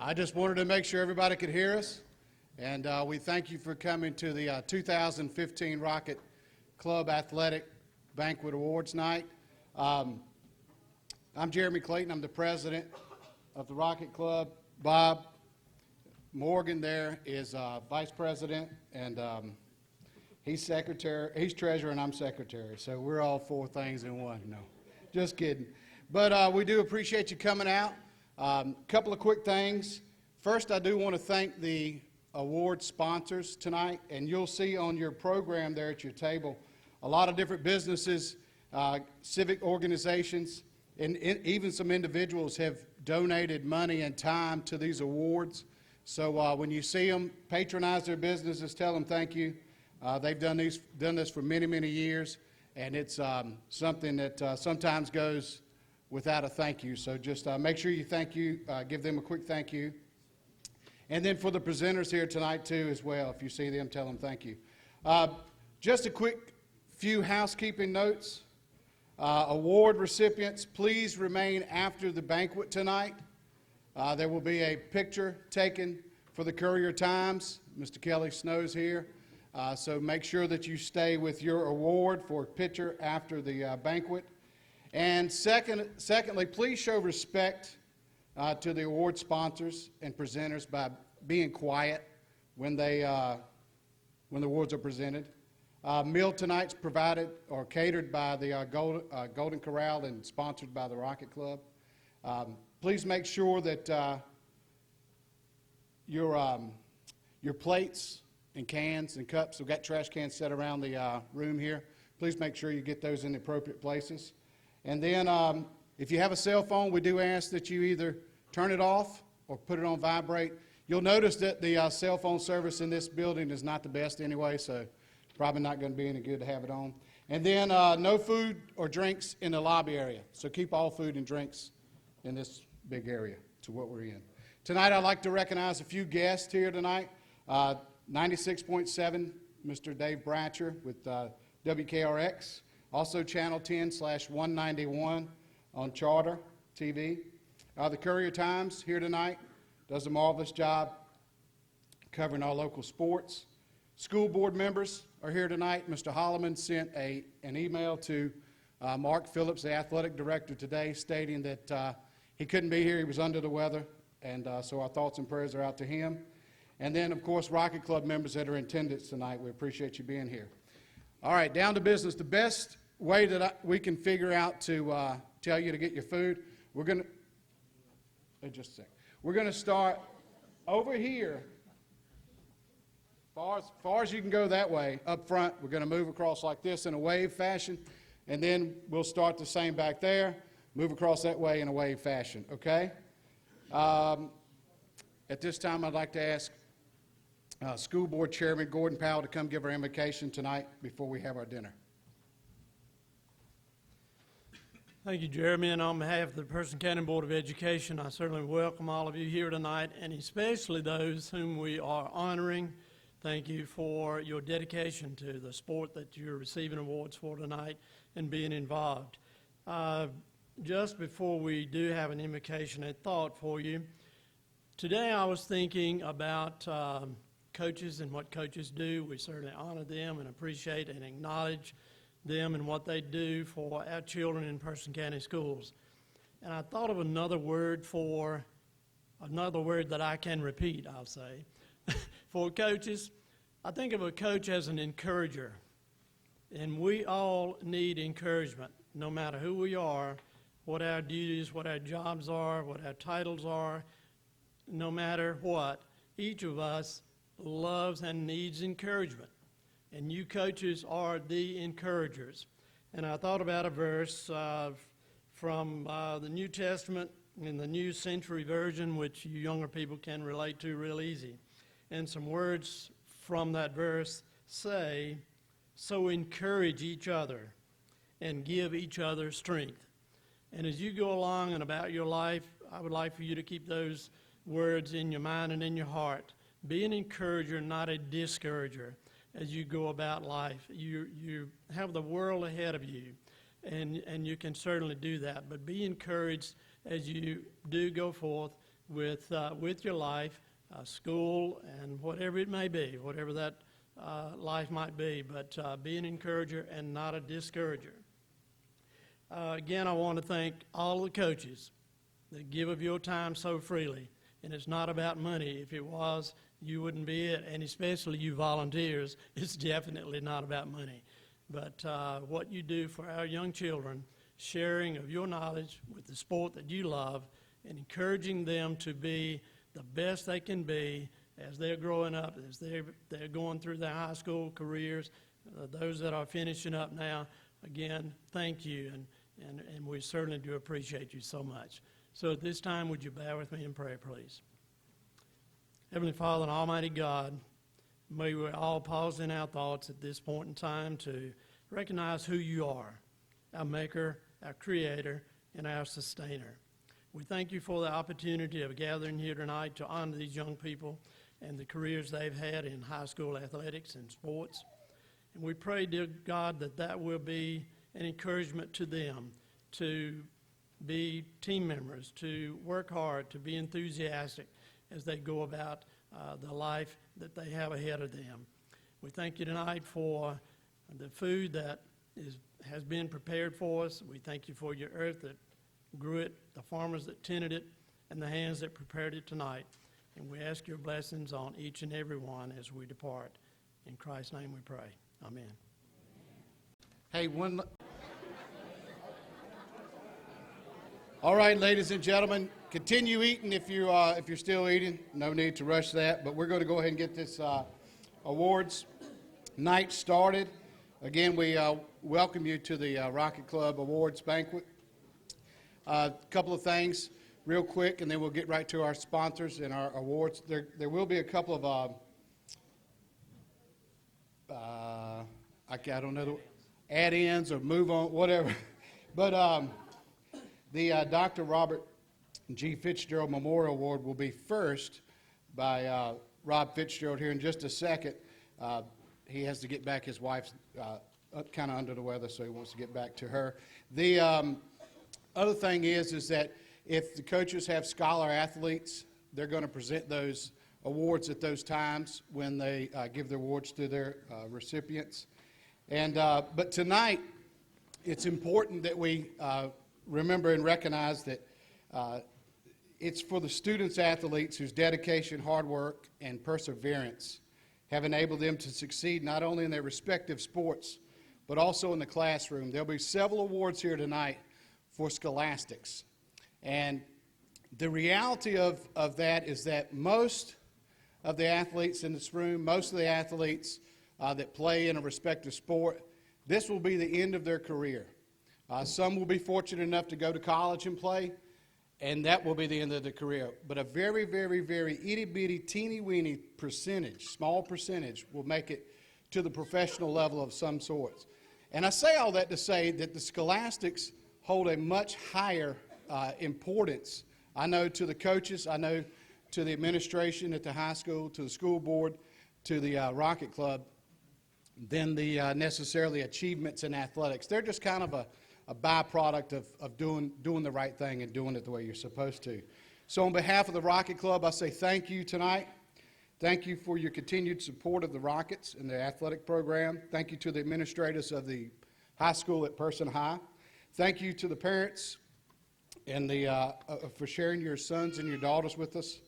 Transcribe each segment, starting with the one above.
I just wanted to make sure everybody could hear us, and we thank you for coming to the 2015 Rocket Club Athletic Banquet Awards Night. I'm Jeremy Clayton. I'm the president of the Rocket Club. Bob Morgan there is vice president, and he's secretary. He's treasurer, and I'm secretary. So we're all four things in one. No, just kidding. But we do appreciate you coming out. Couple of quick things. First, I do want to thank the award sponsors tonight, and you'll see on your program there at your table a lot of different businesses, civic organizations, and even some individuals have donated money and time to these awards. So when you see them, patronize their businesses, tell them thank you. They've done this for many, many years, and it's something that sometimes goes without a thank you. So just make sure you give them a quick thank you. And then for the presenters here tonight too as well, if you see them, tell them thank you. Just a quick few housekeeping notes. Award recipients, please remain after the banquet tonight. There will be a picture taken for the Courier-Times. Mr. Kelly Snow's here. So make sure that you stay with your award for a picture after the banquet. And secondly, please show respect to the award sponsors and presenters by being quiet when the awards are presented. Meal tonight's provided or catered by the Golden Corral and sponsored by the Rocket Club. Please make sure that your plates and cans and cups, we've got trash cans set around the room here. Please make sure you get those in the appropriate places. And then if you have a cell phone, we do ask that you either turn it off or put it on vibrate. You'll notice that the cell phone service in this building is not the best anyway, so probably not going to be any good to have it on. And then no food or drinks in the lobby area. So keep all food and drinks in this big area to what we're in. Tonight I'd like to recognize a few guests here tonight. 96.7, Mr. Dave Bratcher with WKRX. Also Channel 10/191 on Charter TV. The Courier-Times here tonight does a marvelous job covering our local sports. School board members are here tonight. Mr. Holloman sent an email to Mark Phillips, the athletic director today, stating that he couldn't be here. He was under the weather, and so our thoughts and prayers are out to him. And then, of course, Rocket Club members that are in attendance tonight. We appreciate you being here. All right, down to business. The best way that we can figure out to tell you to get your food, we're going to, just a sec. We're going to start over here. Far as you can go that way, up front, we're going to move across like this in a wave fashion, and then we'll start the same back there, move across that way in a wave fashion, okay? At this time, I'd like to ask School Board Chairman Gordon Powell to come give our invocation tonight before we have our dinner. Thank you, Jeremy, and on behalf of the Person County Board of Education, I certainly welcome all of you here tonight, and especially those whom we are honoring. Thank you for your dedication to the sport that you're receiving awards for tonight and being involved. Just before we do have an invocation, a thought for you. Today I was thinking about coaches and what coaches do. We certainly honor them and appreciate and acknowledge them and what they do for our children in Person County schools. And I thought of another word that I can repeat, I'll say. For coaches, I think of a coach as an encourager. And we all need encouragement, no matter who we are, what our duties, what our jobs are, what our titles are, no matter what. Each of us loves and needs encouragement. And you coaches are the encouragers. And I thought about a verse from the New Testament in the New Century Version, which you younger people can relate to real easy. And some words from that verse say, "So encourage each other and give each other strength." And as you go along and about your life, I would like for you to keep those words in your mind and in your heart. Be an encourager, not a discourager, as you go about life. You have the world ahead of you, and you can certainly do that. But be encouraged as you do go forth with your life, school, and whatever it may be, whatever that life might be, but be an encourager and not a discourager. Again, I want to thank all the coaches that give of your time so freely. And it's not about money. If it was, you wouldn't be it. And especially you volunteers, it's definitely not about money. But what you do for our young children, sharing of your knowledge with the sport that you love, and encouraging them to be the best they can be as they're growing up, as they're going through their high school careers, those that are finishing up now, again, thank you, and we certainly do appreciate you so much. So at this time, would you bow with me in prayer, please? Heavenly Father and Almighty God, may we all pause in our thoughts at this point in time to recognize who you are, our Maker, our Creator, and our Sustainer. We thank you for the opportunity of gathering here tonight to honor these young people and the careers they've had in high school athletics and sports. And we pray, dear God, that will be an encouragement to them to be team members, to work hard, to be enthusiastic as they go about the life that they have ahead of them. We thank you tonight for the food that has been prepared for us. We thank you for your earth that grew it, the farmers that tended it, and the hands that prepared it tonight. And we ask your blessings on each and every one as we depart. In Christ's name we pray. Amen. Hey, all right, ladies and gentlemen, continue eating if you're still eating. No need to rush that, but we're going to go ahead and get this awards night started. Again, we welcome you to the Rocket Club Awards Banquet. A couple of things real quick, and then we'll get right to our sponsors and our awards. There will be a couple of, I don't know, add-ins or move on, whatever. But the Dr. Robert G. Fitzgerald Memorial Award will be first by Rob Fitzgerald here in just a second. He has to get back. His wife's kind of under the weather, so he wants to get back to her. The other thing is that if the coaches have scholar athletes, they're going to present those awards at those times when they give their awards to their recipients. And but tonight, it's important that we remember and recognize that it's for the students athletes whose dedication, hard work, and perseverance have enabled them to succeed not only in their respective sports, but also in the classroom. There'll be several awards here tonight for scholastics. And the reality of that is that most of the athletes in this room, most of the athletes that play in a respective sport, this will be the end of their career. Some will be fortunate enough to go to college and play, and that will be the end of the career. But a very, very, very itty-bitty, teeny-weeny percentage, small percentage, will make it to the professional level of some sorts. And I say all that to say that the scholastics hold a much higher importance, I know, to the coaches, I know to the administration at the high school, to the school board, to the Rocket Club, than the necessarily achievements in athletics. They're just kind of a byproduct of doing the right thing and doing it the way you're supposed to. So on behalf of the Rocket Club, I say thank you tonight. Thank you for your continued support of the Rockets and their athletic program. Thank you to the administrators of the high school at Person High. Thank you to the parents and for sharing your sons and your daughters with us.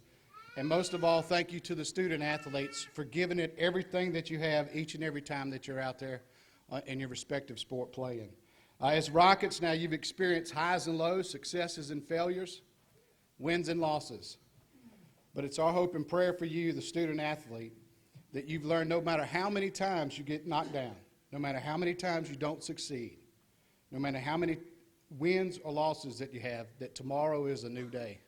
And most of all, thank you to the student athletes for giving it everything that you have each and every time that you're out there in your respective sport playing. As Rockets now, you've experienced highs and lows, successes and failures, wins and losses. But it's our hope and prayer for you, the student athlete, that you've learned no matter how many times you get knocked down, no matter how many times you don't succeed, no matter how many wins or losses that you have, that tomorrow is a new day.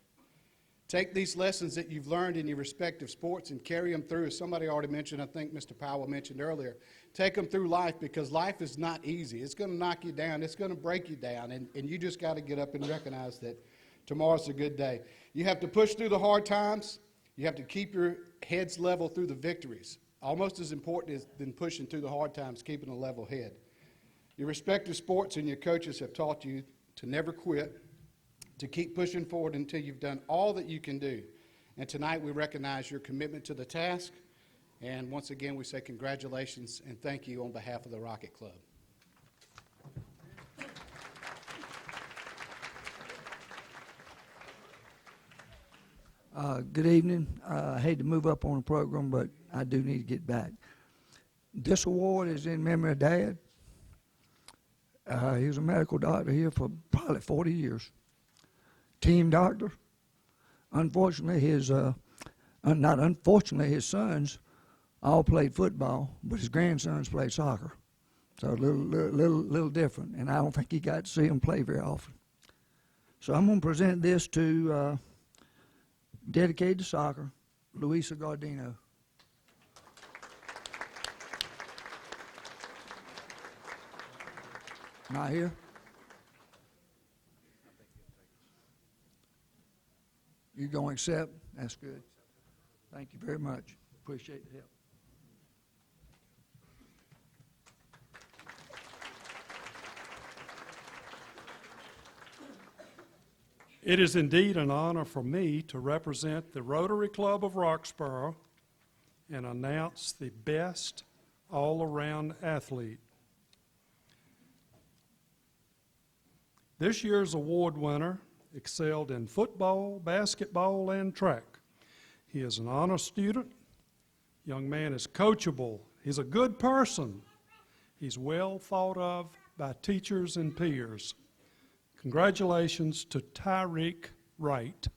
Take these lessons that you've learned in your respective sports and carry them through. As somebody already mentioned, I think Mr. Powell mentioned earlier, take them through life, because life is not easy. It's going to knock you down. It's going to break you down, and you just got to get up and recognize that tomorrow's a good day. You have to push through the hard times. You have to keep your heads level through the victories. Almost as important than pushing through the hard times, keeping a level head. Your respective sports and your coaches have taught you to never quit, to keep pushing forward until you've done all that you can do. And tonight we recognize your commitment to the task. And once again, we say congratulations and thank you on behalf of the Rocket Club. Good evening. I hate to move up on the program, but I do need to get back. This award is in memory of Dad. He was a medical doctor here for probably 40 years. Team doctor. Unfortunately, his sons all played football, but his grandsons played soccer. So a little different, and I don't think he got to see them play very often. So I'm going to present this to dedicated to soccer, Luisa Gardino. Not here? You going to accept? That's good. Thank you very much. Appreciate the help. It is indeed an honor for me to represent the Rotary Club of Roxborough and announce the best all-around athlete. This year's award winner excelled in football, basketball, and track. He is an honor student. Young man is coachable. He's a good person. He's well thought of by teachers and peers. Congratulations to Tyreek Wright.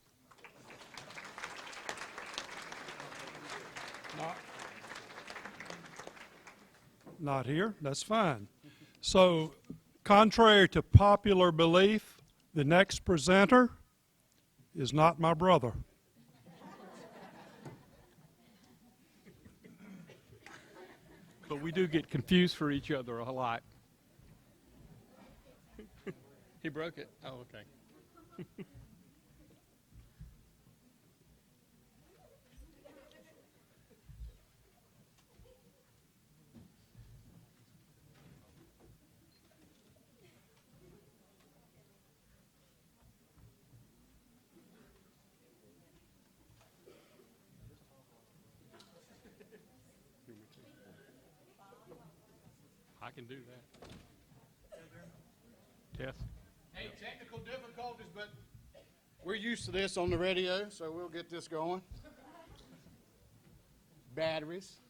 Not here? That's fine. So, contrary to popular belief, the next presenter is not my brother. But we do get confused for each other a lot. He broke it. Oh, okay. I can do that. Test. Hey, technical difficulties, but we're used to this on the radio, so we'll get this going. Batteries.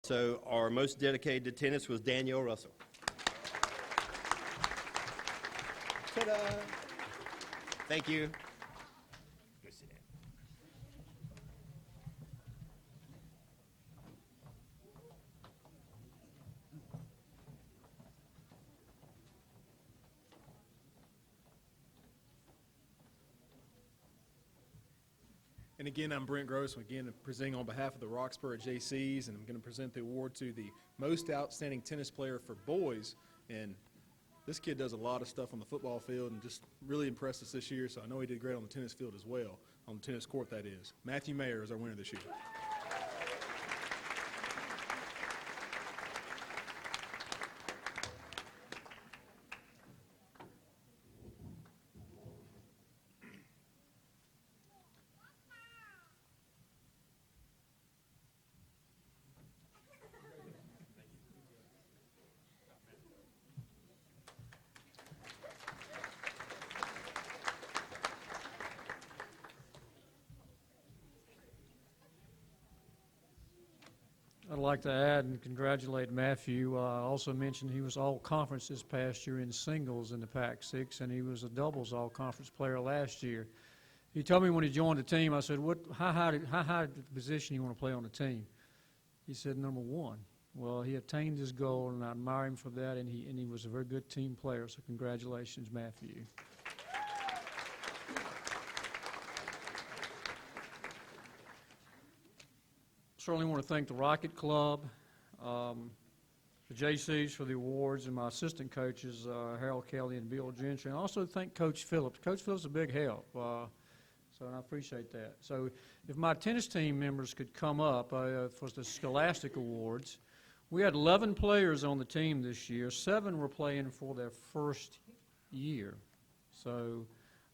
So our most dedicated to tennis was Danielle Russell. Ta-da! Thank you. Go sit down. And again, I'm Brent Gross, again presenting on behalf of the Roxborough JCs, and I'm going to present the award to the most outstanding tennis player for boys. And this kid does a lot of stuff on the football field and just really impressed us this year, so I know he did great on the tennis field as well, on the tennis court that is. Matthew Mayer is our winner this year. I'd like to add and congratulate Matthew. Also mention he was all-conference this past year in singles in the Pac-6, and he was a doubles all-conference player last year. He told me when he joined the team, I said, how high position you want to play on the team? He said, number one. Well, he attained his goal, and I admire him for that, and he was a very good team player, so congratulations, Matthew. Certainly want to thank the Rocket Club, the JCs for the awards, and my assistant coaches, Harold Kelly and Bill Gentry. And also thank Coach Phillips. Coach Phillips is a big help, and I appreciate that. So if my tennis team members could come up for the Scholastic Awards. We had 11 players on the team this year. 7 were playing for their first year. So,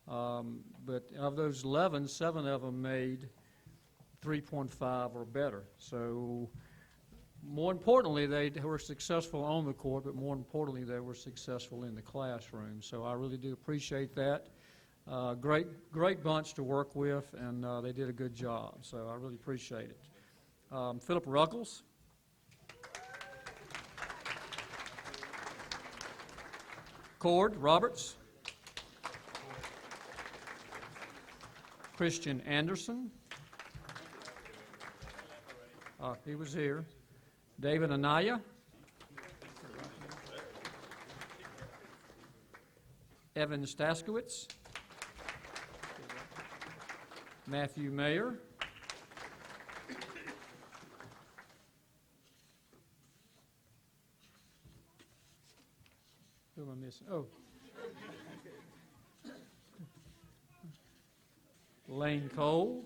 but of those 11, 7 of them made 3.5 or better. So more importantly, they were successful on the court, but more importantly, they were successful in the classroom. So I really do appreciate that. Great bunch to work with, and they did a good job. So I really appreciate it. Philip Ruckles. Cord Roberts. Christian Anderson. He was here. David Anaya. Evan Staskowitz. Matthew Mayer. Who am I missing? Oh. Lane Cole.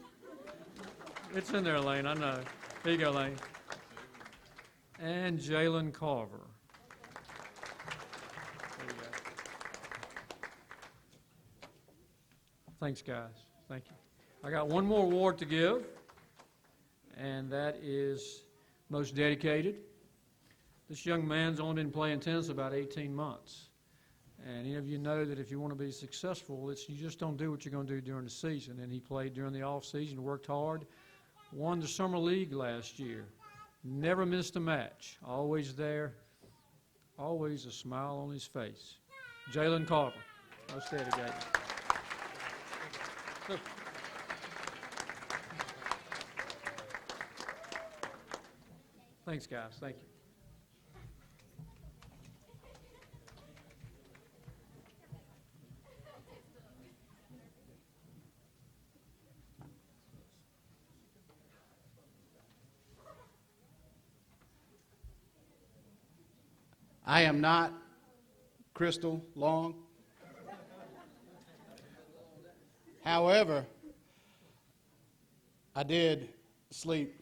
It's in there, Lane, I know. Here you go, Lane. And Jalen Carver. There you go. Thanks, guys. Thank you. I got one more award to give, and that is most dedicated. This young man's only been playing tennis about 18 months. And any of you know that if you want to be successful, you just don't do what you're going to do during the season. And he played during the off season, worked hard, won the summer league last year, never missed a match, always there, always a smile on his face. Jalen Carver, most dedicated. Thanks, guys. Thank you. I am not Crystal Long. However, I did sleep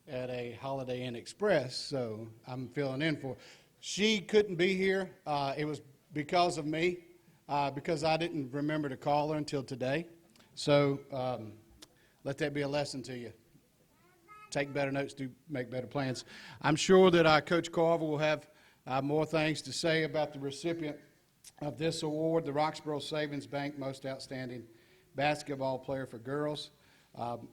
at a Holiday Inn Express, so I'm filling in for. She couldn't be here. It was because of me, because I didn't remember to call her until today. So let that be a lesson to you. Take better notes, do make better plans. I'm sure that Coach Carver will have more things to say about the recipient of this award, the Roxborough Savings Bank Most Outstanding Basketball Player for Girls. I'm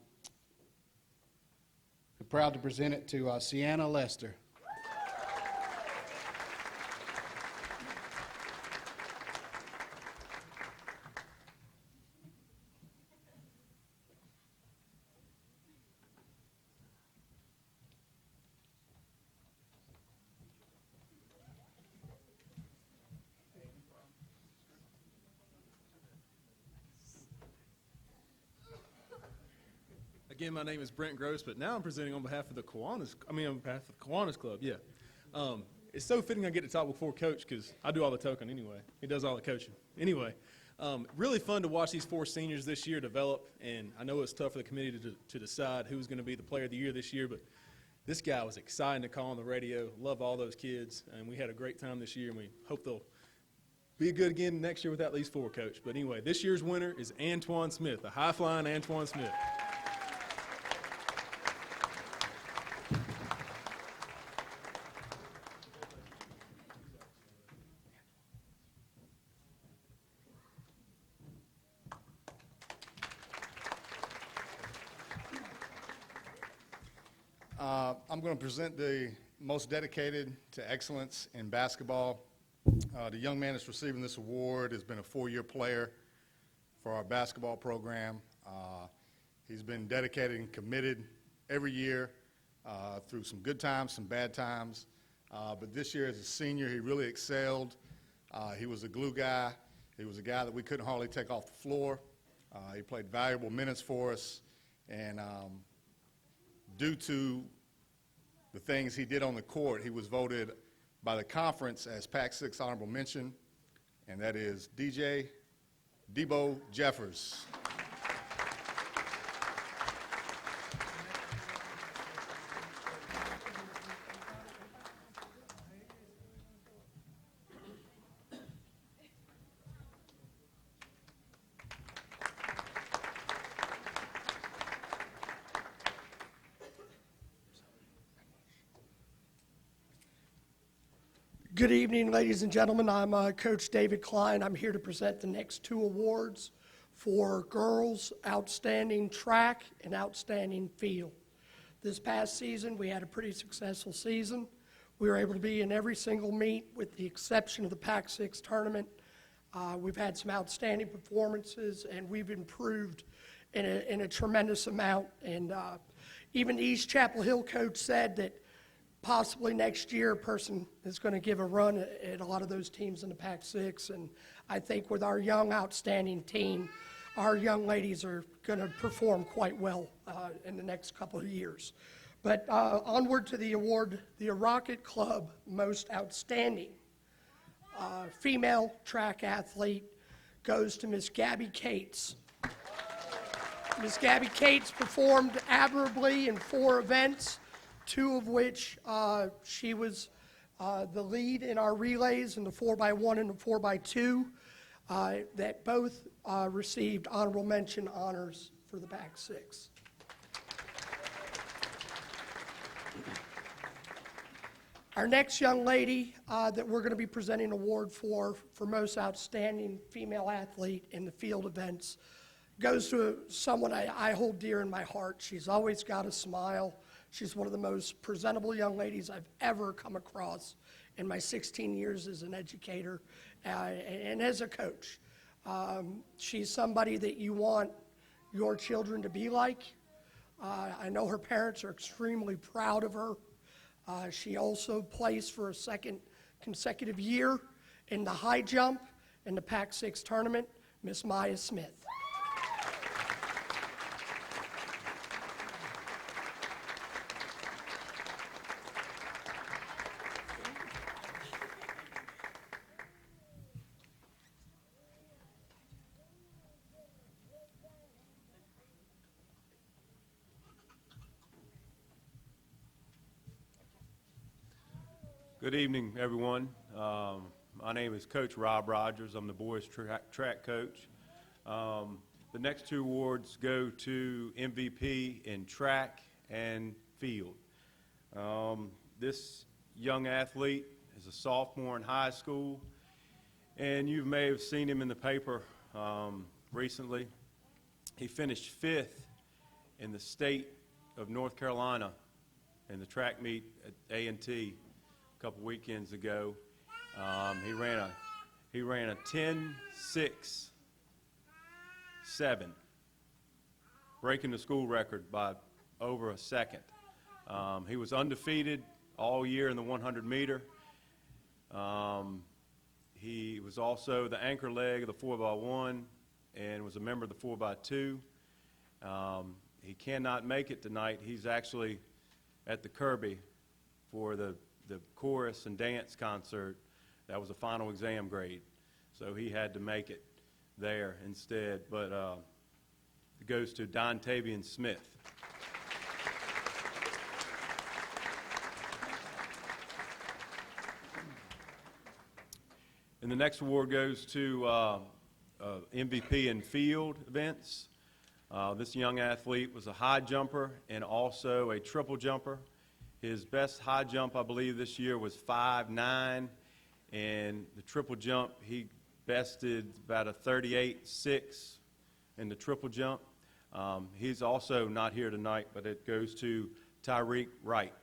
proud to present it to Sienna Lester. Again, my name is Brent Gross, but now I'm presenting on behalf of the Kiwanis. On behalf of the Kiwanis Club. Yeah, it's so fitting I get to talk before Coach because I do all the token anyway. He does all the coaching anyway. Really fun to watch these 4 seniors this year develop, and I know it's tough for the committee to decide who's going to be the Player of the Year this year, but this guy was exciting to call on the radio. Love all those kids, and we had a great time this year, and we hope they'll be good again next year without these 4, Coach. But anyway, this year's winner is Antoine Smith, the high-flying Antoine Smith. I'm going to present the most dedicated to excellence in basketball. The young man that's receiving this award has been a 4-year player for our basketball program. He's been dedicated and committed every year through some good times, some bad times. But this year as a senior, he really excelled. He was a glue guy. He was a guy that we couldn't hardly take off the floor. He played valuable minutes for us. And due to the things he did on the court, he was voted by the conference as Pac-6 honorable mention, and that is DJ Debo Jeffers. Good evening, ladies and gentlemen. I'm Coach David Klein. I'm here to present the next two awards for girls Outstanding Track and Outstanding Field. This past season, we had a pretty successful season. We were able to be in every single meet with the exception of the Pac-6 tournament. We've had some outstanding performances, and we've improved in a tremendous amount. And even the East Chapel Hill coach said that possibly next year a person is going to give a run at a lot of those teams in the Pac-6. And I think with our young, outstanding team, our young ladies are going to perform quite well in the next couple of years. But onward to the award, the Rocket Club Most Outstanding Female Track Athlete goes to Miss Gabby Cates. Miss Gabby Cates performed admirably in 4 events, 2 of which she was the lead in our relays in the 4x1 and the 4x2 that both received honorable mention honors for the Pac-6. Our next young lady that we're going to be presenting an award for Most Outstanding Female Athlete in the field events goes to someone I hold dear in my heart. She's always got a smile. She's one of the most presentable young ladies I've ever come across in my 16 years as an educator and as a coach. She's somebody that you want your children to be like. I know her parents are extremely proud of her. She also placed for a second consecutive year in the high jump in the Pac-6 tournament, Miss Maya Smith. Good evening, everyone. My name is Coach Rob Rogers. I'm the boys track coach. The next 2 awards go to MVP in track and field. This young athlete is a sophomore in high school, and you may have seen him in the paper recently. He finished 5th in the state of North Carolina in the track meet at A&T a couple weekends ago. He ran a 10.6.7, breaking the school record by over a second. He was undefeated all year in the 100 meter. He was also the anchor leg of the 4x1 and was a member of the 4x2. He cannot make it tonight. He's actually at the Kirby for the chorus and dance concert. That was a final exam grade, so he had to make it there instead. But it goes to Dontavian Smith. And the next award goes to MVP in field events. This young athlete was a high jumper and also a triple jumper. His best high jump, I believe, this year was 5.9, and the triple jump, he bested about a 38.6 in the triple jump. He's also not here tonight, but it goes to Tyreek Wright.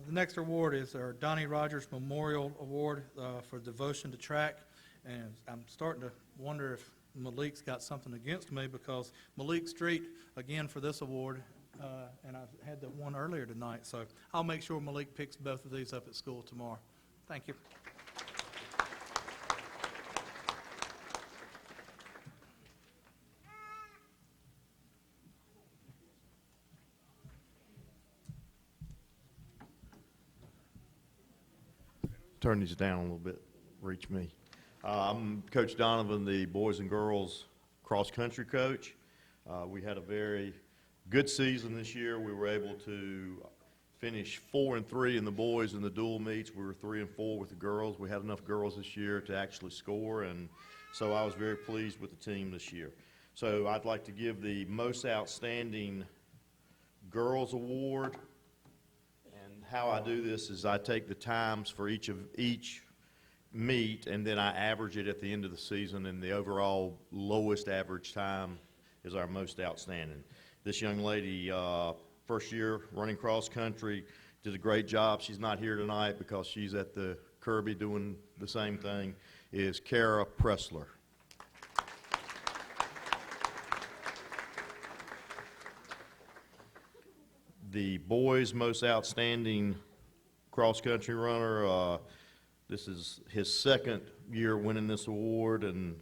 The next award is our Donnie Rogers Memorial Award for devotion to track. And I'm starting to wonder if Malik's got something against me, because Malik Street, again, for this award, and I had the one earlier tonight. So I'll make sure Malik picks both of these up at school tomorrow. Thank you. turn these down a little bit, reach me. I'm Coach Donovan, the boys and girls cross-country coach. We had a very good season this year. We were able to finish 4-3 in the boys in the dual meets. We were 3-4 with the girls. We had enough girls this year to actually score, and so I was very pleased with the team this year. So I'd like to give the most outstanding girls award. And how I do this is I take the times for each meet, and then I average it at the end of the season, and the overall lowest average time is our most outstanding. This young lady, first year running cross country, did a great job. She's not here tonight because she's at the Kirby doing the same thing, is Kara Pressler. The boys' most outstanding cross-country runner, this is his second year winning this award, and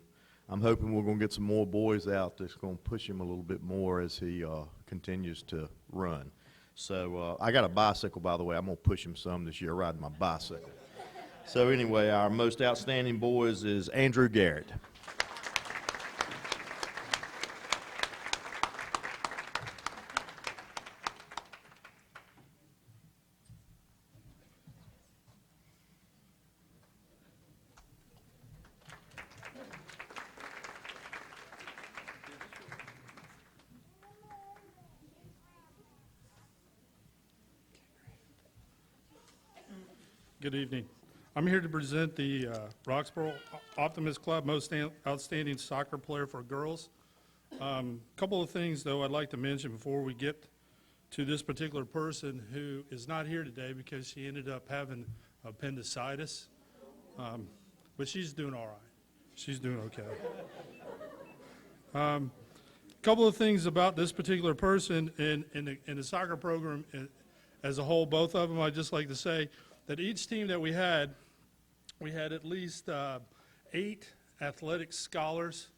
I'm hoping we're going to get some more boys out that's going to push him a little bit more as he continues to run. So I got a bicycle, by the way. I'm going to push him some this year, riding my bicycle. So anyway, our most outstanding boys is Andrew Garrett. Good evening. I'm here to present the Roxborough Optimist Club Most Outstanding Soccer Player for Girls. Couple of things, though, I'd like to mention before we get to this particular person who is not here today because she ended up having appendicitis. But she's doing all right. She's doing okay. Couple of things about this particular person in the soccer program as a whole, both of them, I'd just like to say that each team that we had at least 8 athletic scholars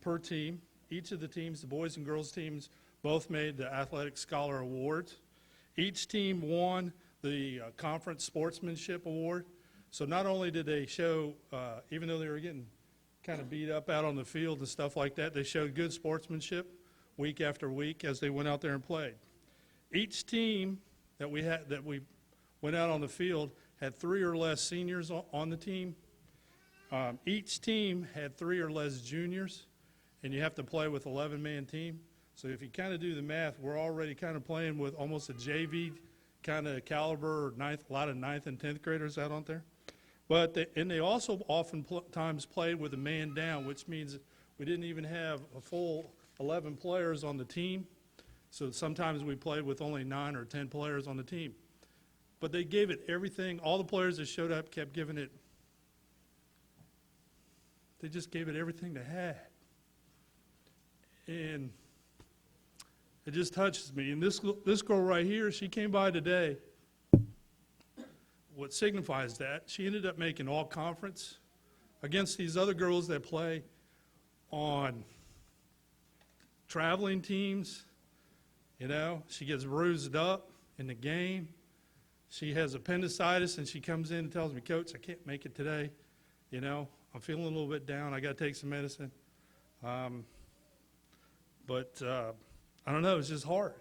per team. Each of the teams, the boys and girls teams, both made the Athletic Scholar Awards. Each team won the Conference Sportsmanship Award. So not only did they show, even though they were getting kind of beat up out on the field and stuff like that, they showed good sportsmanship week after week as they went out there and played. Each team that we went out on the field had 3 or less seniors on the team. Each team had 3 or less juniors, and you have to play with 11-man team. So if you kind of do the math, we're already kind of playing with almost a JV kind of caliber, or a lot of 9th and 10th graders out on there. But they also oftentimes played with a man down, which means we didn't even have a full 11 players on the team. So sometimes we played with only 9 or 10 players on the team. But they gave it everything. All the players that showed up kept giving it. They just gave it everything they had. And it just touches me. And this girl right here, she came by today. What signifies that, she ended up making all conference against these other girls that play on traveling teams. You know, she gets bruised up in the game. She has appendicitis, and she comes in and tells me, Coach, I can't make it today. You know, I'm feeling a little bit down. I got to take some medicine. But I don't know, it's just hard.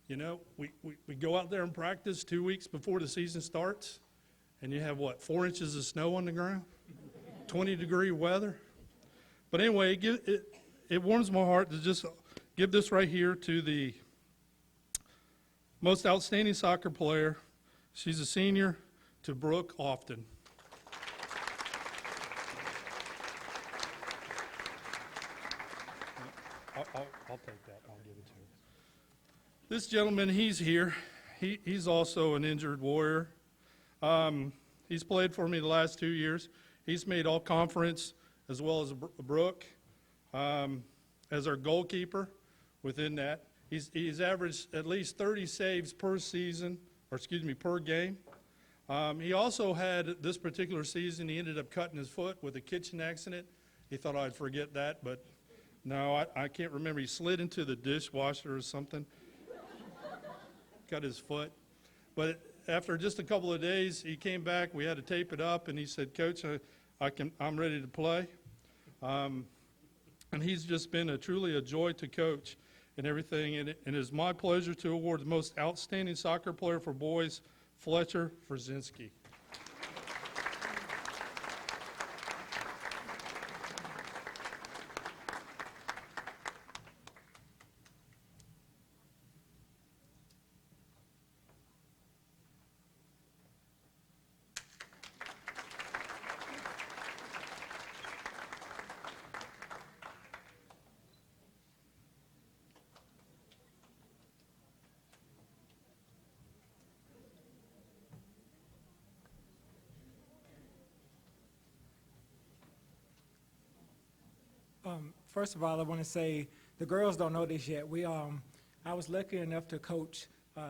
You know, we go out there and practice 2 weeks before the season starts, and you have, 4 inches of snow on the ground, 20-degree weather. But anyway, it warms my heart to just give this right here to the most outstanding soccer player. She's a senior, to Brooke Often. I'll take that. I'll give it to her. This gentleman, he's here. He's also an injured warrior. He's played for me the last 2 years. He's made all conference as well as Brooke as our goalkeeper within that. He's averaged at least 30 saves per season, per game. He also had this particular season, he ended up cutting his foot with a kitchen accident. He thought I'd forget that, but no, I can't remember. He slid into the dishwasher or something, cut his foot. But after just a couple of days, he came back, we had to tape it up, and he said, Coach, I'm ready to play. And he's just been truly a joy to coach and everything. And it is my pleasure to award the most outstanding soccer player for boys, Fletcher Frzinski. First of all, I want to say the girls don't know this yet. I was lucky enough to coach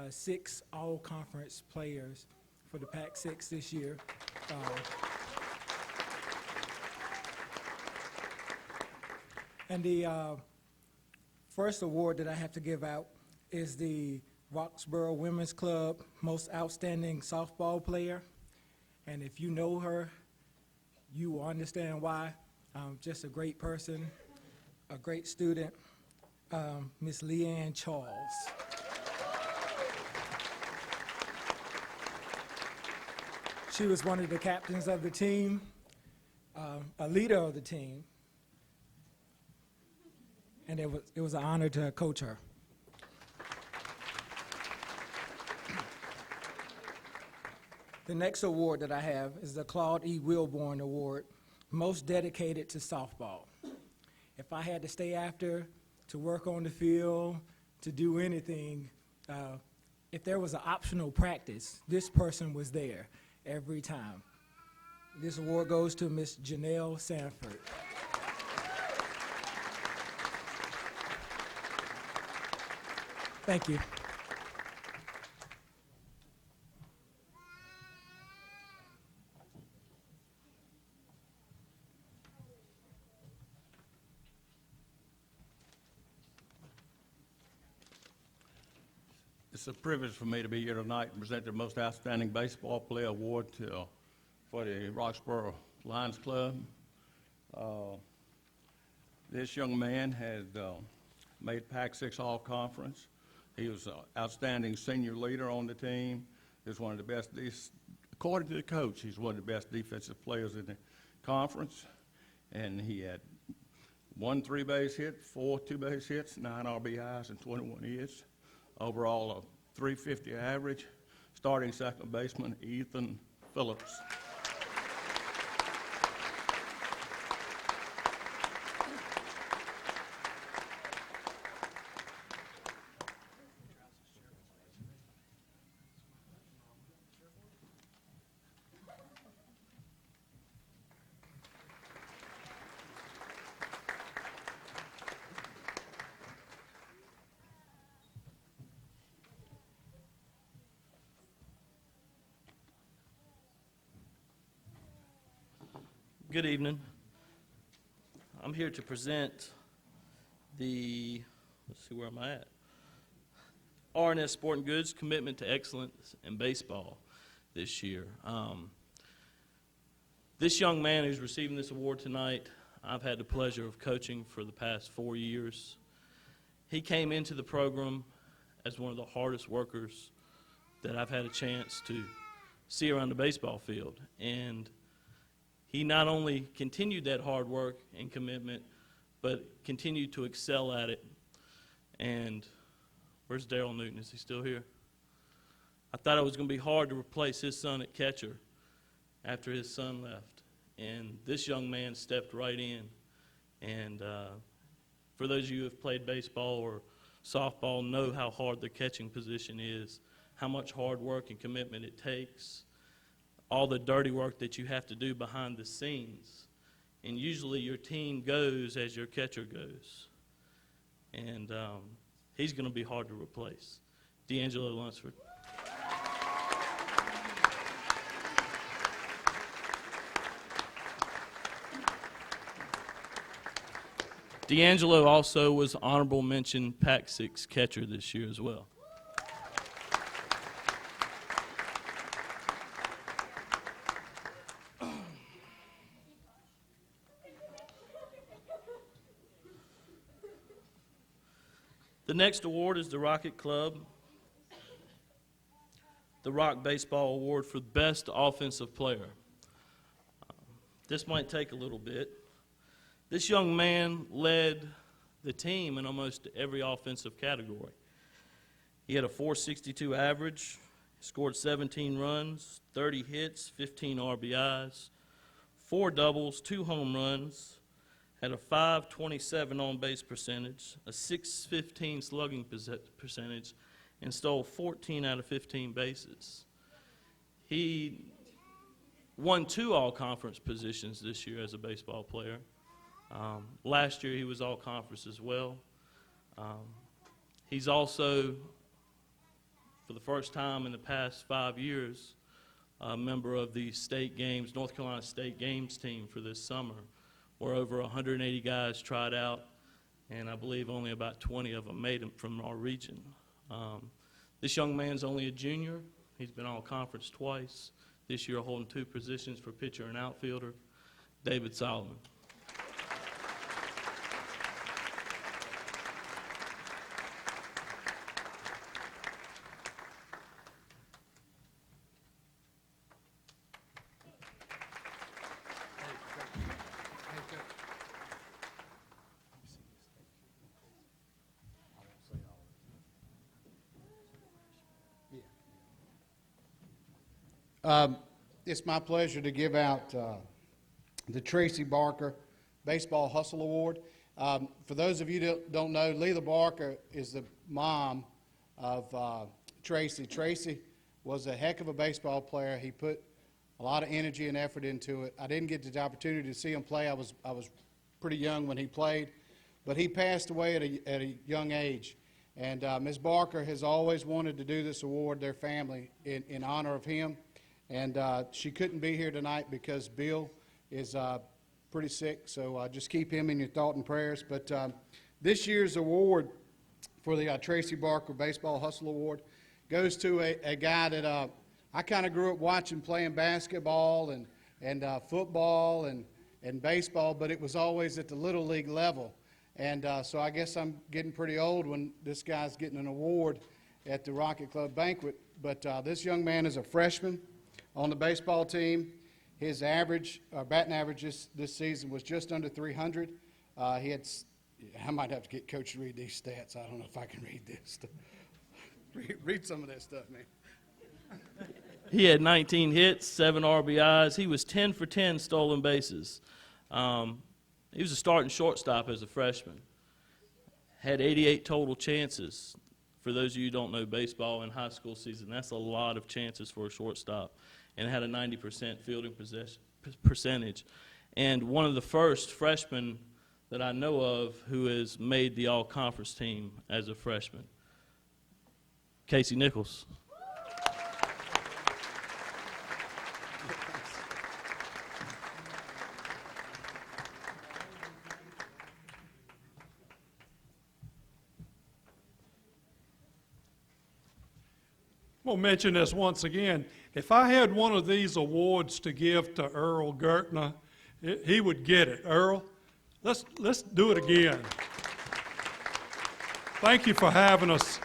6 all-conference players for the Pac-6 this year. And the first award that I have to give out is the Roxborough Women's Club Most Outstanding Softball Player. And if you know her, you will understand why. Just a great person, a great student, Miss Leanne Charles. She was one of the captains of the team, a leader of the team, and it was an honor to coach her. The next award that I have is the Claude E. Wilborn Award, Most Dedicated to Softball. If I had to stay after to work on the field, to do anything, if there was an optional practice, this person was there every time. This award goes to Miss Janelle Sanford. Thank you. It's a privilege for me to be here tonight and present the Most Outstanding Baseball Player Award for the Roxborough Lions Club. This young man had made Pac-6 All-Conference. He was an outstanding senior leader on the team. He was one of the best, according to the coach, he's one of the best defensive players in the conference. And he had 1 3-base hit, 4 2-base hits, 9 RBIs, and 21 hits. Overall, a .350 average. Starting second baseman, Ethan Phillips. Good evening. I'm here to present let's see, where am I at? R&S Sporting Goods Commitment to Excellence in Baseball this year. This young man who's receiving this award tonight, I've had the pleasure of coaching for the past 4 years. He came into the program as one of the hardest workers that I've had a chance to see around the baseball field. And he not only continued that hard work and commitment, but continued to excel at it. And where's Daryl Newton? Is he still here? I thought it was going to be hard to replace his son at catcher after his son left. And this young man stepped right in. And for those of you who have played baseball or softball, know how hard the catching position is, how much hard work and commitment it takes, all the dirty work that you have to do behind the scenes. And usually your team goes as your catcher goes. And he's going to be hard to replace. D'Angelo Lunsford. D'Angelo also was honorable mention Pac-6 catcher this year as well. The next award is the Rocket Club, the Rock Baseball Award for Best Offensive Player. This might take a little bit. This young man led the team in almost every offensive category. He had a .462 average, scored 17 runs, 30 hits, 15 RBIs, 4 doubles, 2 home runs, had a .527 on-base percentage, a .615 slugging percentage, and stole 14 out of 15 bases. He won 2 all-conference positions this year as a baseball player. Last year he was all-conference as well. He's also, for the first time in the past 5 years, a member of the state games, North Carolina State Games team for this summer, where over 180 guys tried out, and I believe only about 20 of them made it from our region. This young man's only a junior. He's been all-conference twice. This year holding 2 positions for pitcher and outfielder, David Solomon. It's my pleasure to give out the Tracy Barker Baseball Hustle Award. For those of you that don't know, Leela Barker is the mom of Tracy. Tracy was a heck of a baseball player. He put a lot of energy and effort into it. I didn't get the opportunity to see him play. I was pretty young when he played, but he passed away at a young age. And Ms. Barker has always wanted to do this award, their family, in honor of him. And she couldn't be here tonight because Bill is pretty sick, so just keep him in your thought and prayers. But this year's award for the Tracy Barker Baseball Hustle Award goes to a guy that I kind of grew up watching playing basketball and football and baseball, but it was always at the Little League level. And so I guess I'm getting pretty old when this guy's getting an award at the Rocket Club Banquet. But this young man is a freshman on the baseball team. His average, batting average this season was just under 300. He had, I might have to get Coach to read these stats. I don't know if I can read this. Read some of that stuff, man. He had 19 hits, 7 RBIs. He was 10 for 10 stolen bases. He was a starting shortstop as a freshman. Had 88 total chances. For those of you who don't know baseball in high school season, that's a lot of chances for a shortstop. And had a 90% fielding percentage. And one of the first freshmen that I know of who has made the all-conference team as a freshman. Casey Nichols. We'll mention this once again. If I had one of these awards to give to Earl Gertner, he would get it. Earl, let's do it again. Thank you for having us.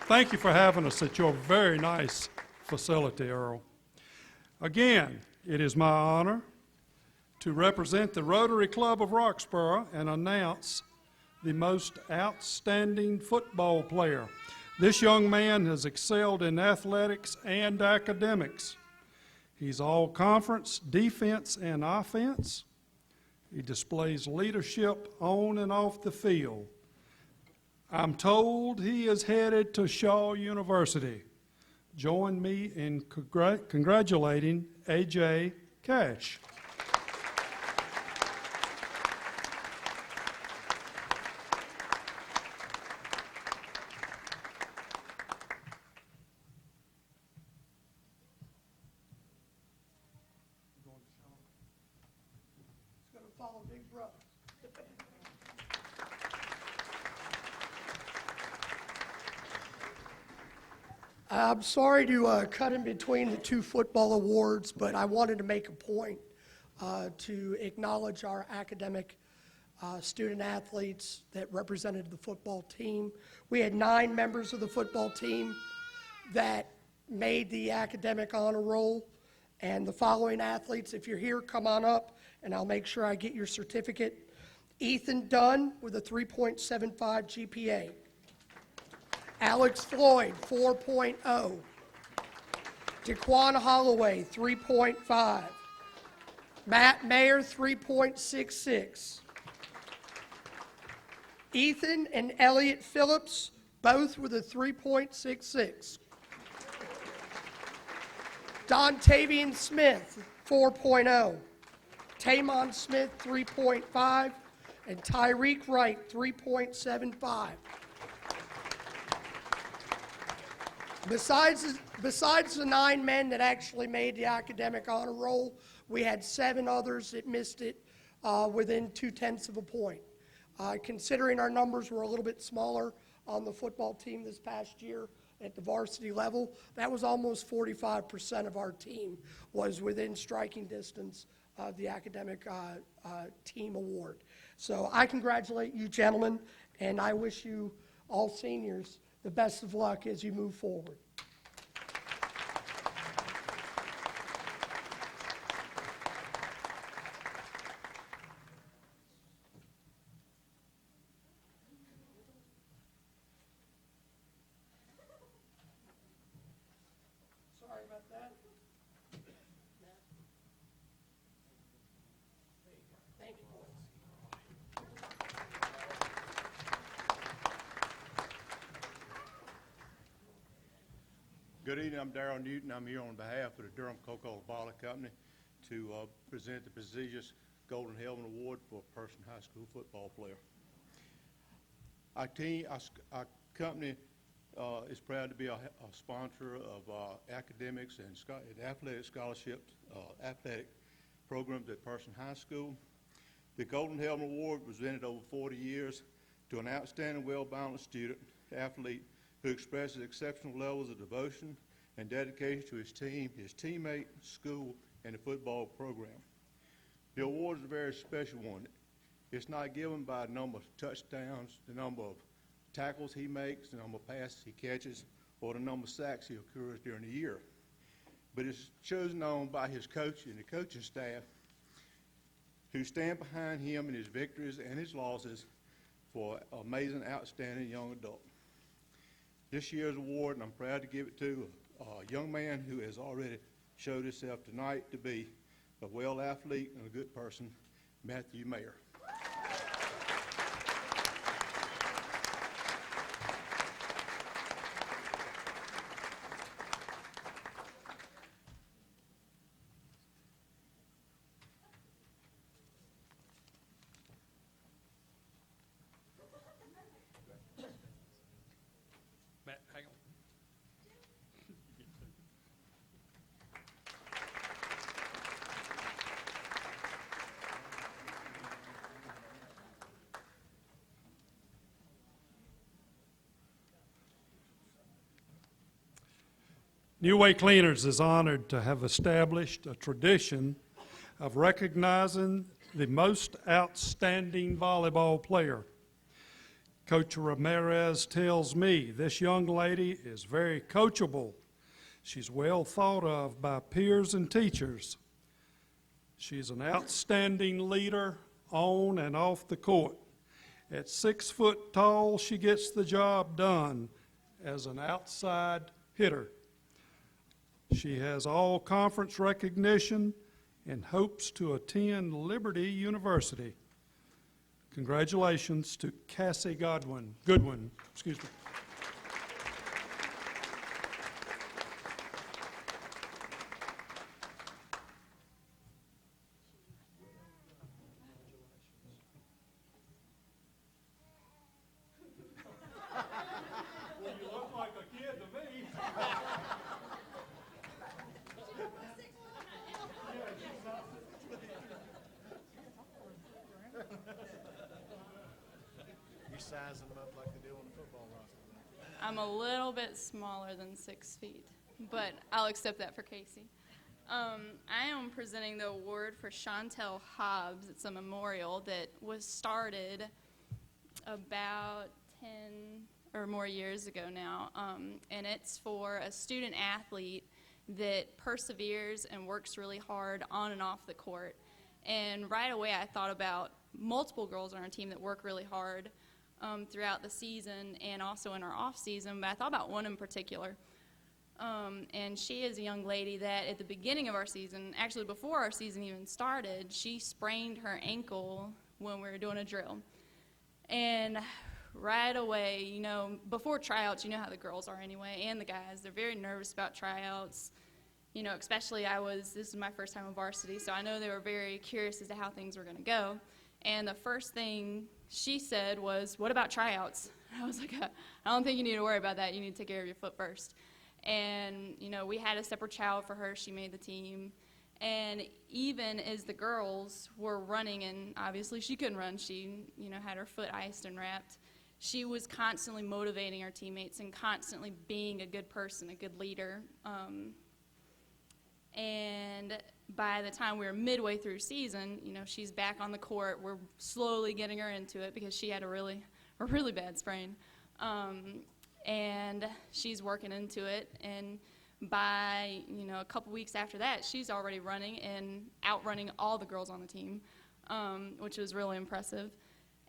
Thank you for having us at your very nice facility, Earl. Again, it is my honor to represent the Rotary Club of Roxborough and announce the most outstanding football player. This young man has excelled in athletics and academics. He's all conference, defense, and offense. He displays leadership on and off the field. I'm told he is headed to Shaw University. Join me in congratulating A.J. Cash. I'm sorry to cut in between the 2 football awards, but I wanted to make a point to acknowledge our academic student athletes that represented the football team. We had 9 members of the football team that made the academic honor roll. And the following athletes, if you're here, come on up, and I'll make sure I get your certificate. Ethan Dunn with a 3.75 GPA. Alex Floyd, 4.0. Daquan Holloway, 3.5. Matt Mayer, 3.66. Ethan and Elliot Phillips, both with a 3.66. Dontavian Smith, 4.0. Tamon Smith, 3.5. And Tyreek Wright, 3.75. Besides the 9 men that actually made the academic honor roll, we had 7 others that missed it within 0.2 of a point. Considering our numbers were a little bit smaller on the football team this past year at the varsity level, that was almost 45% of our team was within striking distance of the academic team award. So I congratulate you gentlemen, and I wish you all seniors the best of luck as you move forward. Sorry about that. Thank you, boys. Good evening, I'm Darrell Newton. I'm here on behalf of the Durham Coca-Cola Bottling Company to present the prestigious Golden Helmet Award for a Person High School football player. Our company is proud to be a sponsor of academics and athletic scholarships, athletic programs at Person High School. The Golden Helmet Award was presented over 40 years to an outstanding, well-balanced student, athlete, who expresses exceptional levels of devotion and dedication to his team, his teammate, school, and the football program. The award is a very special one. It's not given by the number of touchdowns, the number of tackles he makes, the number of passes he catches, or the number of sacks he occurs during the year. But it's chosen on by his coach and the coaching staff who stand behind him in his victories and his losses for an amazing, outstanding young adult. This year's award, and I'm proud to give it to a young man who has already showed himself tonight to be a well athlete and a good person, Matthew Mayer. Matt, hang on. New Way Cleaners is honored to have established a tradition of recognizing the most outstanding volleyball player. Coach Ramirez tells me this young lady is very coachable. She's well thought of by peers and teachers. She's an outstanding leader on and off the court. At 6 foot tall, she gets the job done as an outside hitter. She has all conference recognition and hopes to attend Liberty University. Congratulations to Cassie Goodwin. Excuse me. Well, you look like a kid to me. You're sizing them up like they do on the football roster. I'm a little bit smaller than 6 feet, but I'll accept that for Casey. I am presenting the award for Chantel Hobbs. It's a memorial that was started about 10 or more years ago now, and it's for a student athlete that perseveres and works really hard on and off the court. And right away I thought about multiple girls on our team that work really hard throughout the season and also in our off season, but I thought about one in particular. And she is a young lady that at the beginning of our season, actually before our season even started, she sprained her ankle when we were doing a drill. And right away, you know, before tryouts, you know how the girls are anyway, and the guys, they're very nervous about tryouts. You know, especially this is my first time on varsity, so I know they were very curious as to how things were going to go. And the first thing she said was, "What about tryouts?" I was like, "I don't think you need to worry about that. You need to take care of your foot first." And, you know, we had a separate tryout for her. She made the team. And even as the girls were running, and obviously she couldn't run, she, you know, had her foot iced and wrapped, she was constantly motivating our teammates and constantly being a good person, a good leader. And by the time we were midway through season, you know, she's back on the court. We're slowly getting her into it because she had a really bad sprain. And she's working into it. And by, you know, a couple weeks after that, she's already running and outrunning all the girls on the team, which was really impressive.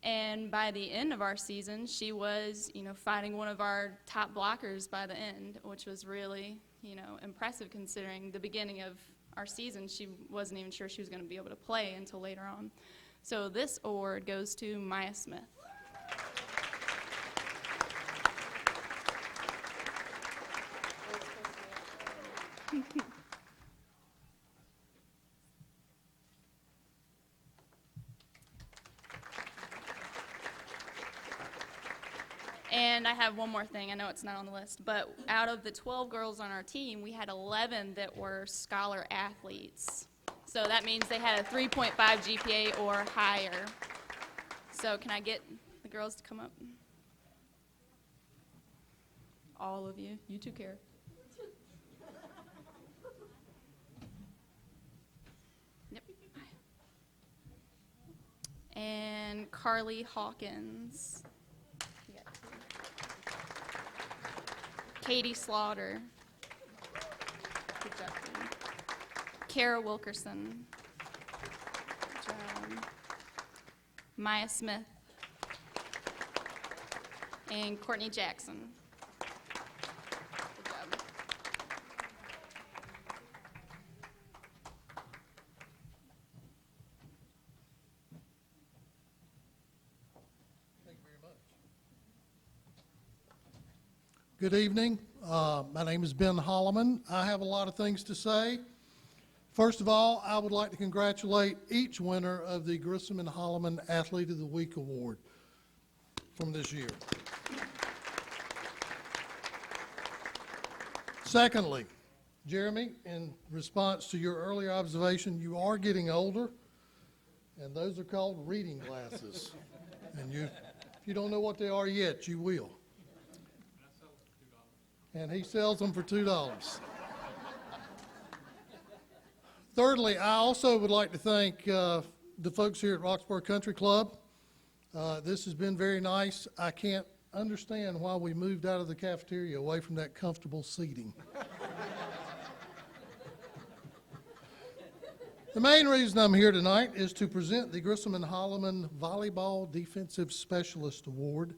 And by the end of our season, she was, you know, fighting one of our top blockers by the end, which was really, you know, impressive considering the beginning of our season. She wasn't even sure she was going to be able to play until later on. So this award goes to Maya Smith. And I have one more thing. I know it's not on the list, but out of the 12 girls on our team, we had 11 that were scholar athletes. So that means they had a 3.5 GPA or higher. So can I get the girls to come up? All of you. You too, Kara. Yep. And Carly Hawkins. Katie Slaughter. Good job, Katie. Kara Wilkerson. Good job. Maya Smith. And Courtney Jackson. Good job. Thank you very much. Good evening. My name is Ben Holloman. I have a lot of things to say. First of all, I would like to congratulate each winner of the Grissom and Holloman Athlete of the Week Award from this year. Secondly, Jeremy, in response to your earlier observation, you are getting older, and those are called reading glasses. And if you don't know what they are yet, you will. And he sells them for $2. Thirdly, I also would like to thank the folks here at Roxborough Country Club. This has been very nice. I can't understand why we moved out of the cafeteria away from that comfortable seating. The main reason I'm here tonight is to present the Grissom and Holloman Volleyball Defensive Specialist Award,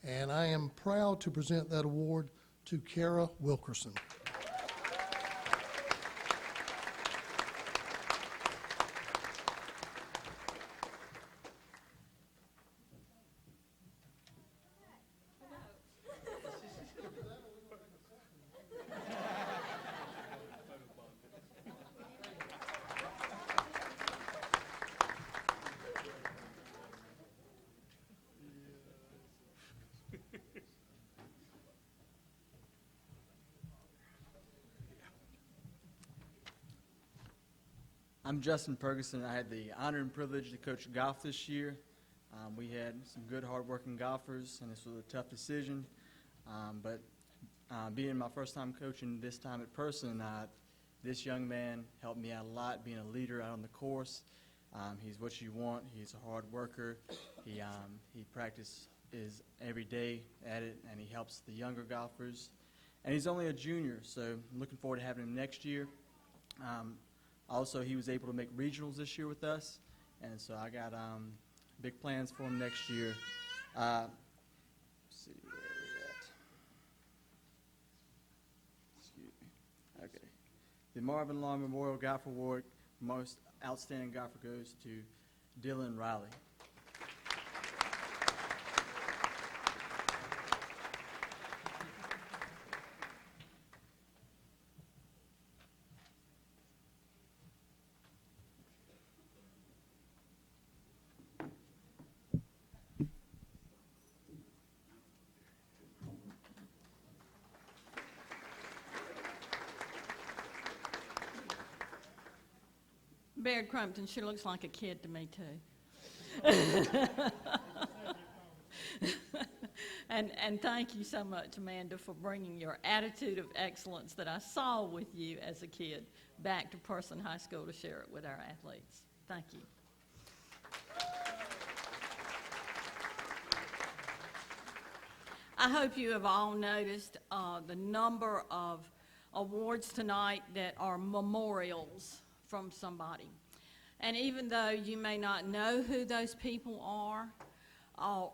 and I am proud to present that award to Kara Wilkerson. I'm Justin Ferguson. I had the honor and privilege to coach golf this year. We had some good, hard-working golfers, and this was a tough decision. But being my first time coaching this time in person, This young man helped me out a lot, being a leader out on the course. He's what you want. He's a hard worker. He practices every day at it, and he helps the younger golfers. And he's only a junior, so I'm looking forward to having him next year. Also, he was able to make regionals this year with us, and so I got big plans for him next year. Let's see where we're at. Excuse me. Okay. The Marvin Long Memorial Golf Award, most outstanding golfer, goes to Dylan Riley. Baird Crumpton sure looks like a kid to me, too. And thank you so much, Amanda, for bringing your attitude of excellence that I saw with you as a kid back to Person High School to share it with our athletes. Thank you. I hope you have all noticed the number of awards tonight that are memorials from somebody. And even though you may not know who those people are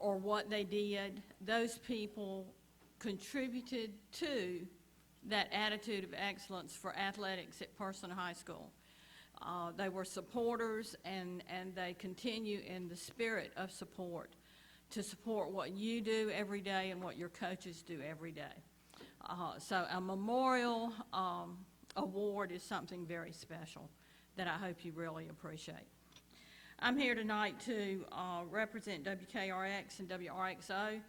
or what they did, those people contributed to that attitude of excellence for athletics at Person High School. They were supporters, and they continue in the spirit of support to support what you do every day and what your coaches do every day. So a memorial award is something very special that I hope you really appreciate. I'm here tonight to represent WKRX and WRXO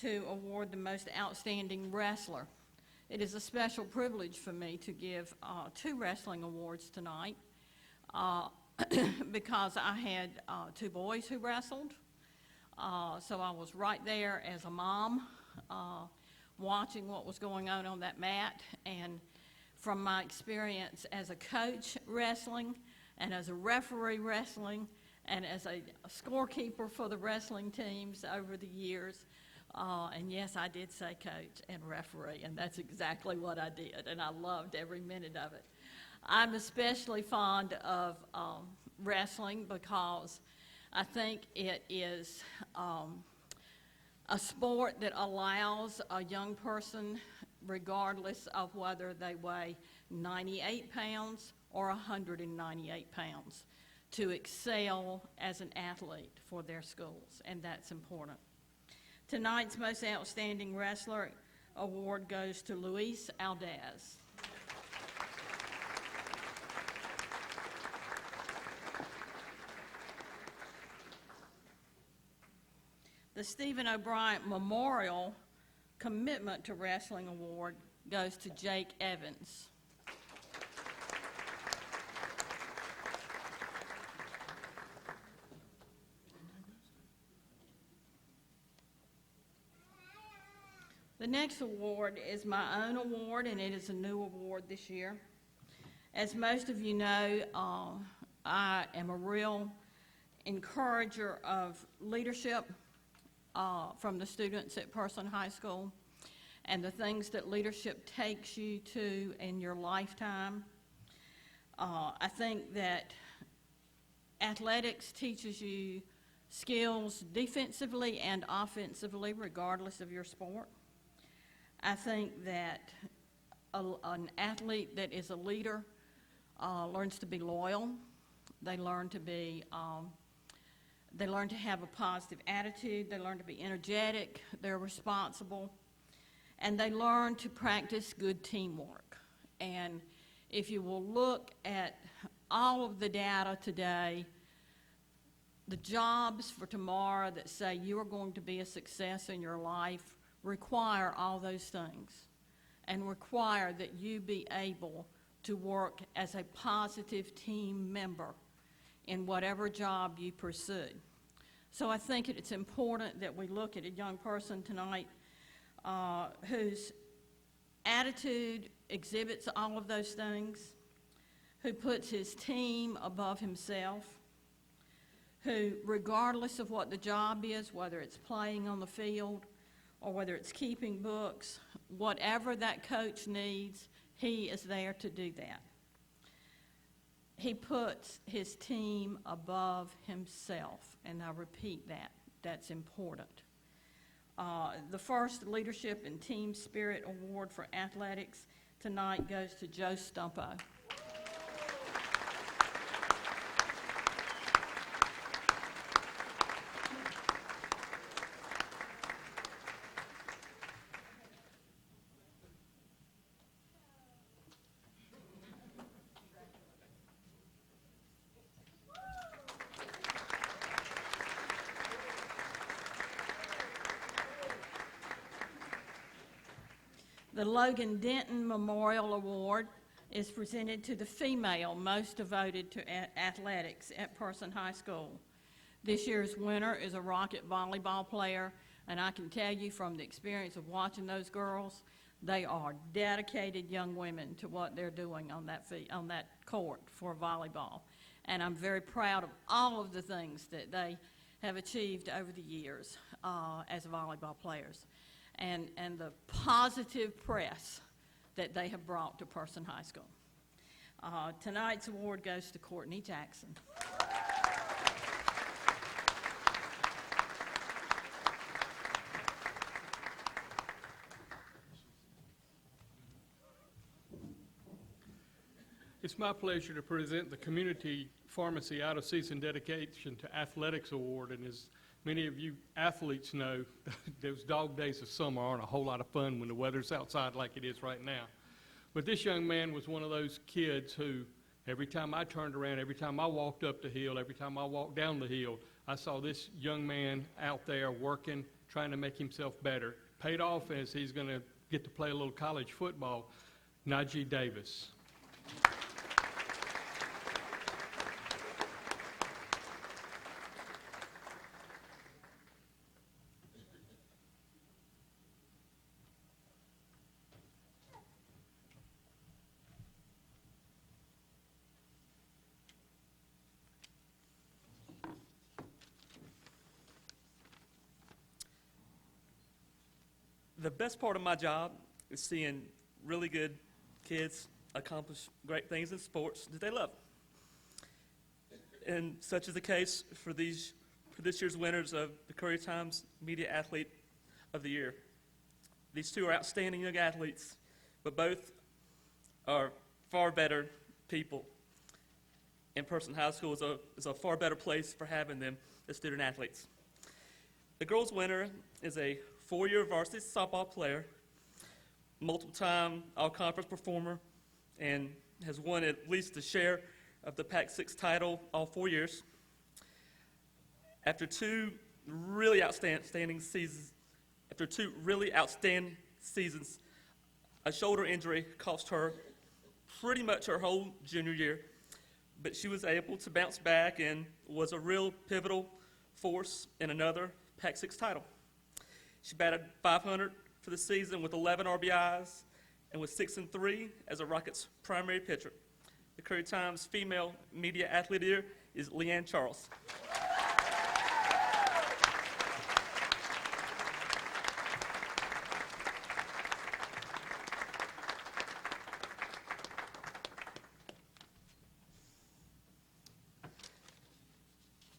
to award the most outstanding wrestler. It is a special privilege for me to give 2 wrestling awards tonight because I had 2 boys who wrestled. So I was right there as a mom watching what was going on that mat, and from my experience as a coach wrestling and as a referee wrestling and as a scorekeeper for the wrestling teams over the years. And yes, I did say coach and referee, and that's exactly what I did, and I loved every minute of it. I'm especially fond of wrestling because I think it is a sport that allows a young person, regardless of whether they weigh 98 pounds or 198 pounds, to excel as an athlete for their schools, and that's important. Tonight's Most Outstanding Wrestler award goes to Luis Aldaz. The Stephen O'Brien Memorial Commitment to Wrestling Award goes to Jake Evans. The next award is my own award, and it is a new award this year. As most of you know, I am a real encourager of leadership from the students at Person High School and the things that leadership takes you to in your lifetime. I think that athletics teaches you skills defensively and offensively, regardless of your sport. I think that an athlete that is a leader learns to be loyal. They learn to be they learn to have a positive attitude. They learn to be energetic. They're responsible. And they learn to practice good teamwork. And if you will look at all of the data today, the jobs for tomorrow that say you are going to be a success in your life require all those things and require that you be able to work as a positive team member in whatever job you pursue. So I think it's important that we look at a young person tonight whose attitude exhibits all of those things. who puts his team above himself, who, regardless of what the job is, whether it's playing on the field or whether it's keeping books, whatever that coach needs, he is there to do that. He puts his team above himself, and I repeat that. That's important. The first Leadership and Team Spirit Award for Athletics tonight goes to Joe Stumpo. The Logan Denton Memorial Award is presented to the female most devoted to athletics at Person High School. This year's winner is a Rocket volleyball player, and I can tell you from the experience of watching those girls, they are dedicated young women to what they're doing on that court for volleyball. And I'm very proud of all of the things that they have achieved over the years as volleyball players. And the positive press that they have brought to Person High School. Tonight's award goes to Courtney Jackson. It's my pleasure to present the Community Pharmacy Out-of-Season Dedication to Athletics Award, and as many of you athletes know, those dog days of summer aren't a whole lot of fun when the weather's outside like it is right now. But this young man was one of those kids who, every time I turned around, every time I walked up the hill, every time I walked down the hill, I saw this young man out there working, trying to make himself better. Paid off as he's going to get to play a little college football. Najee Davis. The best part of my job is seeing really good kids accomplish great things in sports that they love. And such is the case for this year's winners of the Courier Times Media Athlete of the Year. These two are outstanding young athletes, but both are far better people. And Person High School is a far better place for having them as student athletes. The girls' winner is a four-year varsity softball player, multiple-time all-conference performer, and has won at least a share of the Pac-6 title all 4 years. After two really outstanding seasons, a shoulder injury cost her pretty much her whole junior year, but she was able to bounce back and was a real pivotal force in another Pac-6 title. She batted .500 for the season with 11 RBIs and was 6-3 as a Rockets primary pitcher. The Courier Times Female Media Athlete of the Year is Leanne Charles.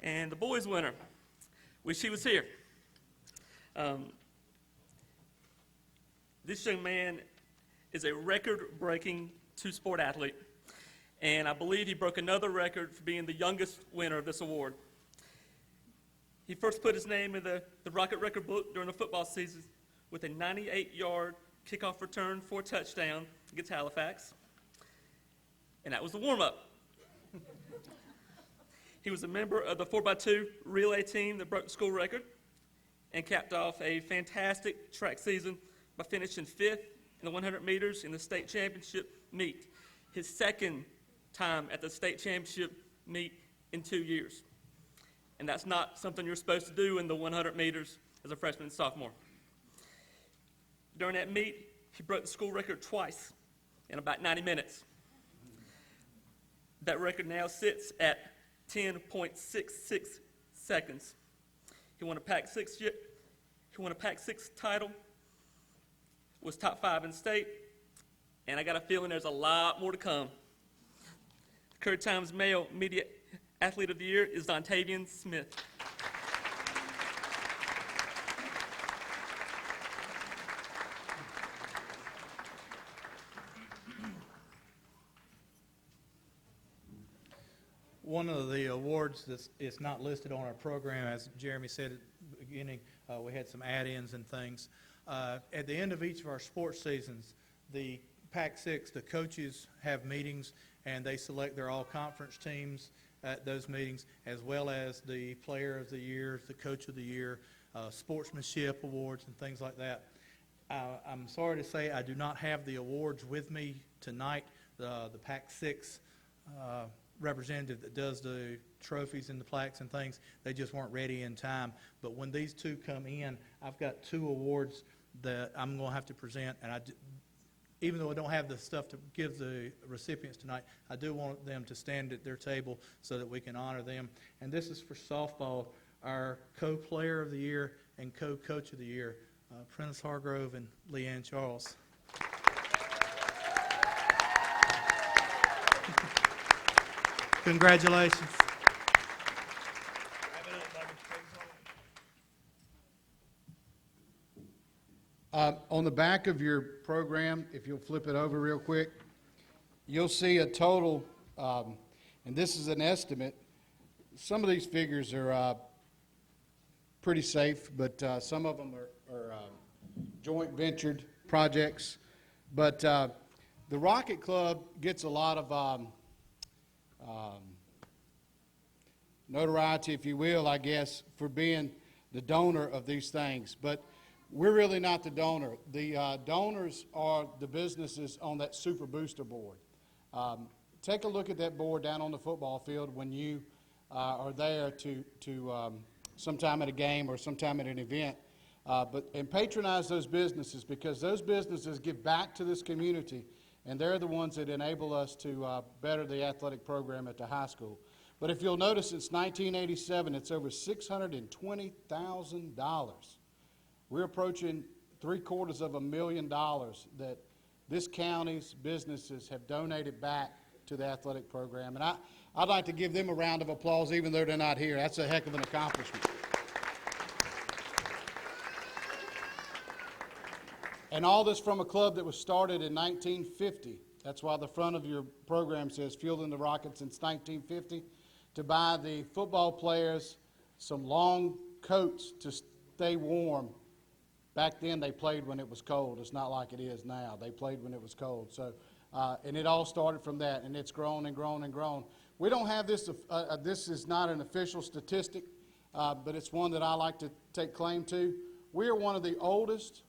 And the boys' winner, wish he was here. This young man is a record-breaking two-sport athlete, and I believe he broke another record for being the youngest winner of this award. He first put his name in the Rocket record book during the football season with a 98-yard kickoff return for a touchdown against Halifax, and that was the warm-up. He was a member of the 4x2 relay team that broke the school record and capped off a fantastic track season by finishing 5th in the 100 meters in the state championship meet, his second time at the state championship meet in 2 years. And that's not something you're supposed to do in the 100 meters as a freshman and sophomore. During that meet, he broke the school record twice in about 90 minutes. That record now sits at 10.66 seconds. He won a Pac-6 title, was top 5 in state, and I got a feeling there's a lot more to come. Curry Times Male Media Athlete of the Year is Dontavian Smith. One of the awards that's it's not listed on our program, as Jeremy said at the beginning, we had some add-ins and things. At the end of each of our sports seasons, the Pac-6, the coaches have meetings, and they select their all-conference teams at those meetings, as well as the Player of the Year, the Coach of the Year, sportsmanship awards, and things like that. I'm sorry to say I do not have the awards with me tonight. The Pac-6 representative that does the trophies and the plaques and things, they just weren't ready in time. But when these two come in, I've got 2 awards that I'm going to have to present, and even though I don't have the stuff to give the recipients tonight, I do want them to stand at their table so that we can honor them. And this is for softball, our co-player of the year and co-coach of the year, Prentice Hargrove and Leanne Charles. Congratulations. On the back of your program, if you'll flip it over real quick, you'll see a total, and this is an estimate. Some of these figures are pretty safe, but some of them are joint ventured projects. But the Rocket Club gets a lot of notoriety, if you will, I guess, for being the donor of these things. But we're really not the donor. The donors are the businesses on that Super Booster board. Take a look at that board down on the football field when you are there to sometime at a game or sometime at an event. And patronize those businesses, because those businesses give back to this community, and they're the ones that enable us to better the athletic program at the high school. But if you'll notice, since 1987, it's over $620,000. We're approaching $750,000 that this county's businesses have donated back to the athletic program. And I'd like to give them a round of applause, even though they're not here. That's a heck of an accomplishment. And all this from a club that was started in 1950. That's why the front of your program says Fielding the Rockets since 1950, to buy the football players some long coats to stay warm. Back then they played when it was cold. It's not like it is now. They played when it was cold. So, and it all started from that, and it's grown and grown and grown. We don't have this, this is not an official statistic, but it's one that I like to take claim to. We are one of the oldest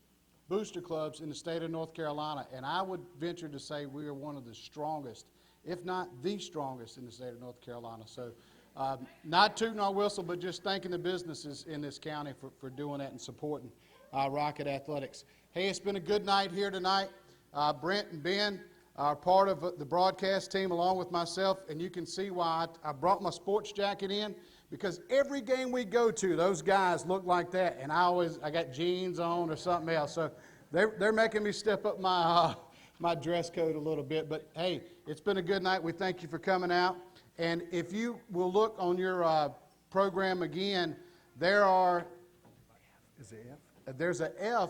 booster clubs in the state of North Carolina, and I would venture to say we are one of the strongest, if not the strongest, in the state of North Carolina. So not tooting our whistle, but just thanking the businesses in this county for doing that and supporting Rocket Athletics. Hey, it's been a good night here tonight. Brent and Ben are part of the broadcast team along with myself, and you can see why I brought my sports jacket in, because every game we go to, those guys look like that, and I got jeans on or something else. So they're making me step up my my dress code a little bit. But hey, it's been a good night. We thank you for coming out. And if you will look on your program again, there's an F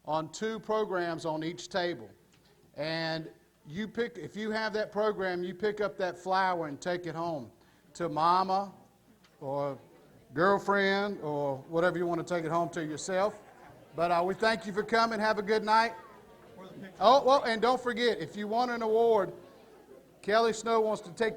on 2 programs on each table. And if you have that program, you pick up that flower and take it home to mama or girlfriend or whatever you want to take it home to yourself. But we thank you for coming. Have a good night. Oh, well, and don't forget, if you want an award, Kelly Snow wants to take